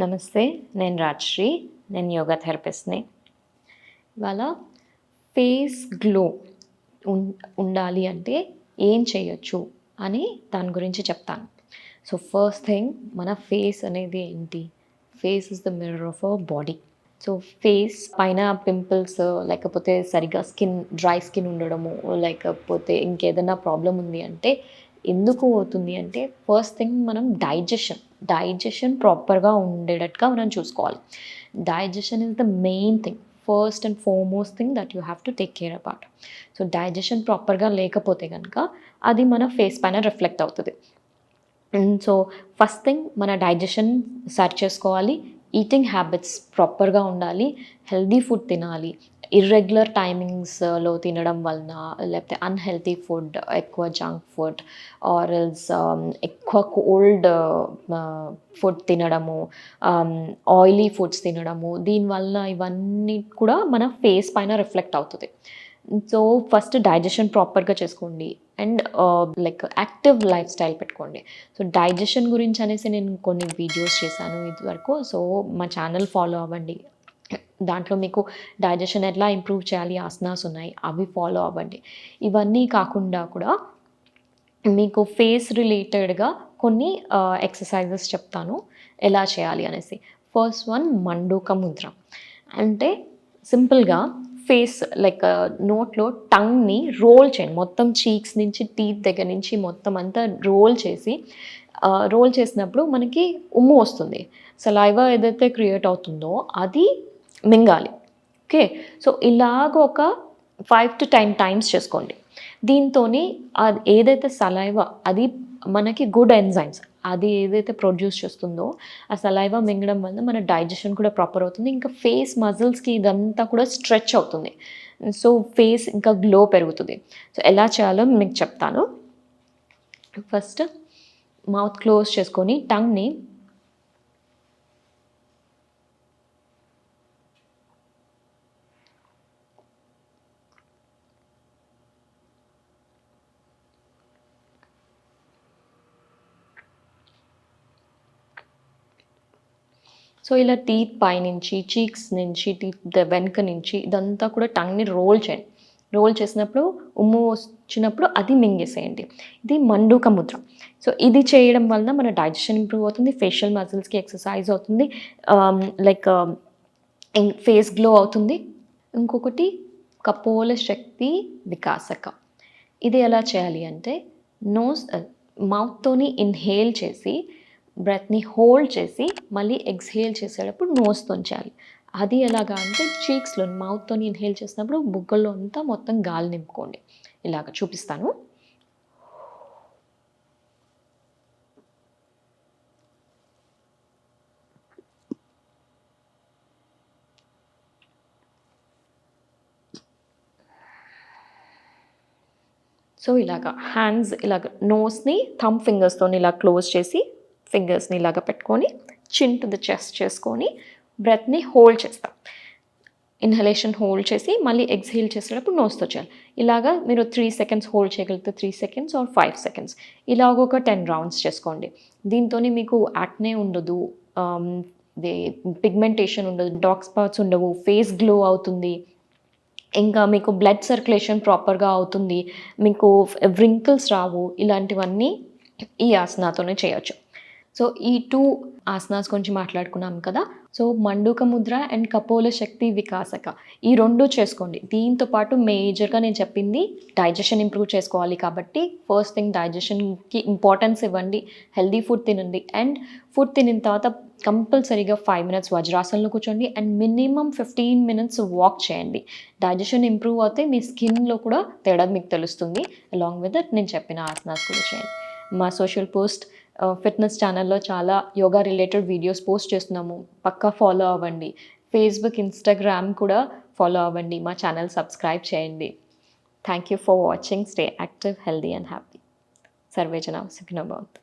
నమస్తే, నేను రాజశ్రీ. నేను యోగా థెరపిస్ట్ని. ఇవాళ ఫేస్ గ్లో ఉండాలి అంటే ఏం చేయొచ్చు అని దాని గురించి చెప్తాను. సో ఫస్ట్ థింగ్, మన ఫేస్ అనేది ఏంటి? Face is the mirror of our body. So face పైన పింపుల్స్, లేకపోతే సరిగ్గా డ్రై స్కిన్ ఉండడము, లేకపోతే ఇంకేదైనా ప్రాబ్లం ఉంది అంటే ఎందుకు అవుతుంది అంటే, ఫస్ట్ థింగ్ మనం డైజెషన్ ప్రాపర్గా ఉండేటట్టుగా మనం చూసుకోవాలి. Digestion is the main thing, first and foremost thing that you have to take care about. So digestion ప్రాపర్గా లేకపోతే కనుక అది మన ఫేస్ పైన రిఫ్లెక్ట్ అవుతుంది. సో ఫస్ట్ థింగ్, మన డైజెషన్ సరి చేసుకోవాలి. ఈటింగ్ హ్యాబిట్స్ ప్రాపర్గా ఉండాలి. హెల్దీ ఫుడ్ తినాలి. ఇర్రెగ్యులర్ టైమింగ్స్లో తినడం వలన, లేకపోతే అన్హెల్తీ ఫుడ్, ఎక్కువ జంక్ ఫుడ్ ఆర్ ఎల్స్ ఎక్కువ కోల్డ్ ఫుడ్ తినడము, ఆయిలీ ఫుడ్స్ తినడము, దీనివల్ల ఇవన్నీ కూడా మన ఫేస్ పైన రిఫ్లెక్ట్ అవుతుంది. సో ఫస్ట్ డైజెషన్ ప్రాపర్గా చేసుకోండి అండ్ యాక్టివ్ లైఫ్ స్టైల్ పెట్టుకోండి. సో డైజెషన్ గురించి అనేసి నేను కొన్ని వీడియోస్ చేశాను ఇదివరకు. సో మా ఛానల్ ఫాలో అవ్వండి. దాంట్లో మీకు డైజెషన్ ఎట్లా ఇంప్రూవ్ చేయాలి ఆసనాస్ ఉన్నాయి, అవి ఫాలో అవ్వండి. ఇవన్నీ కాకుండా కూడా మీకు ఫేస్ రిలేటెడ్గా కొన్ని ఎక్సర్సైజెస్ చెప్తాను ఎలా చేయాలి అనేసి. First one, మండూక Mudra. అంటే సింపుల్గా ఫేస్ నోట్లో టంగ్ని రోల్ చేయండి. మొత్తం చీక్స్ నుంచి, టీత్ దగ్గర నుంచి మొత్తం అంతా రోల్ చేసినప్పుడు మనకి ఉమ్ము వస్తుంది. సలైవా ఏదైతే క్రియేట్ అవుతుందో అది మింగాలి. ఓకే, సో ఇలాగ ఒక 5 to 10 టైమ్స్ చేసుకోండి. దీంతో అది ఏదైతే సలైవా, అది మనకి గుడ్ ఎంజైమ్స్, అది ఏదైతే ప్రొడ్యూస్ చేస్తుందో ఆ సలైవా మింగడం వల్ల మన డైజెషన్ కూడా ప్రాపర్ అవుతుంది. ఇంకా ఫేస్ మజిల్స్కి ఇదంతా కూడా స్ట్రెచ్ అవుతుంది. సో ఫేస్ ఇంకా గ్లో పెరుగుతుంది. సో ఎలా చేయాలో మీకు చెప్తాను. ఫస్ట్ మౌత్ క్లోజ్ చేసుకొని టంగ్ని సో ఇలా టీత్ పైనుంచి, చీక్స్ నుంచి, టీత్ వెనుక నుంచి ఇదంతా కూడా టంగ్ని రోల్ చేయండి. రోల్ చేసినప్పుడు ఉమ్ము వచ్చినప్పుడు అది మింగేసేయండి. ఇది మండూక ముద్ర. సో ఇది చేయడం వలన మన డైజెషన్ ఇంప్రూవ్ అవుతుంది, ఫేషియల్ మజిల్స్కి ఎక్సర్సైజ్ అవుతుంది, ఫేస్ గ్లో అవుతుంది. ఇంకొకటి కపోల శక్తి వికాసక. ఇది ఎలా చేయాలి అంటే, మౌత్తోని ఇన్హేల్ చేసి, బ్రెత్ని హోల్డ్ చేసి మళ్ళీ ఎక్స్హేల్ చేసేటప్పుడు నోస్తో చేయాలి. అది ఎలాగా అంటే, చీక్స్లో మౌత్తో ఇన్హేల్ చేసినప్పుడు బుగ్గల్లో అంతా మొత్తం గాలి నింపుకోండి. ఇలాగ చూపిస్తాను. సో ఇలాగ హ్యాండ్స్ ఇలాగ నోస్ని థంబ్ ఫింగర్స్తో ఇలా క్లోజ్ చేసి, ఫింగర్స్ని ఇలాగ పెట్టుకొని చిన్ టు ద చెస్ట్ చేసుకొని బ్రెత్ని హోల్డ్ చేస్తాం. ఇన్హలేషన్ హోల్డ్ చేసి మళ్ళీ ఎక్స్హేల్ చేసేటప్పుడు నోస్తో చేయాలి. ఇలాగా మీరు 3 seconds హోల్డ్ చేయగలిగితే 3 seconds ఆర్ 5 seconds. ఇలాగ ఒక 10 rounds చేసుకోండి. దీంతో మీకు యాక్నే ఉండదు, పిగ్మెంటేషన్ ఉండదు, డార్క్ స్పాట్స్ ఉండవు, ఫేస్ గ్లో అవుతుంది, ఇంకా మీకు బ్లడ్ సర్క్యులేషన్ ప్రాపర్గా అవుతుంది, మీకు వ్రింకిల్స్ రావు. ఇలాంటివన్నీ ఈ ఆసనాతోనే చేయొచ్చు. సో ఈ 2 ఆసనాస్ గురించి మాట్లాడుకున్నాం కదా. సో మండూక ముద్ర అండ్ కపోల శక్తి వికాసక, ఈ 2 చేసుకోండి. దీంతో పాటు మేజర్గా నేను చెప్పింది డైజెషన్ ఇంప్రూవ్ చేసుకోవాలి కాబట్టి ఫస్ట్ థింగ్ డైజెషన్కి ఇంపార్టెన్స్ ఇవ్వండి. హెల్దీ ఫుడ్ తినండి అండ్ ఫుడ్ తినిన తర్వాత కంపల్సరీగా 5 minutes వజ్రాసనంలో కూర్చోండి అండ్ మినిమం 15 minutes వాక్ చేయండి. డైజెషన్ ఇంప్రూవ్ అవుతే మీ స్కిన్లో కూడా తేడా మీకు తెలుస్తుంది. అలాంగ్ విత్ దట్ నేను చెప్పిన ఆసనాస్ కూడా చేయండి. మా సోషల్ పోస్ట్ ఫిట్నెస్ ఛానల్లో చాలా యోగా రిలేటెడ్ వీడియోస్ పోస్ట్ చేస్తున్నాము, పక్కా ఫాలో అవ్వండి. ఫేస్బుక్, ఇన్స్టాగ్రామ్ కూడా ఫాలో అవ్వండి. మా ఛానల్ సబ్స్క్రైబ్ చేయండి. Thank you for watching. Stay active, healthy and happy. Survey జన సుఖినో భవంతు.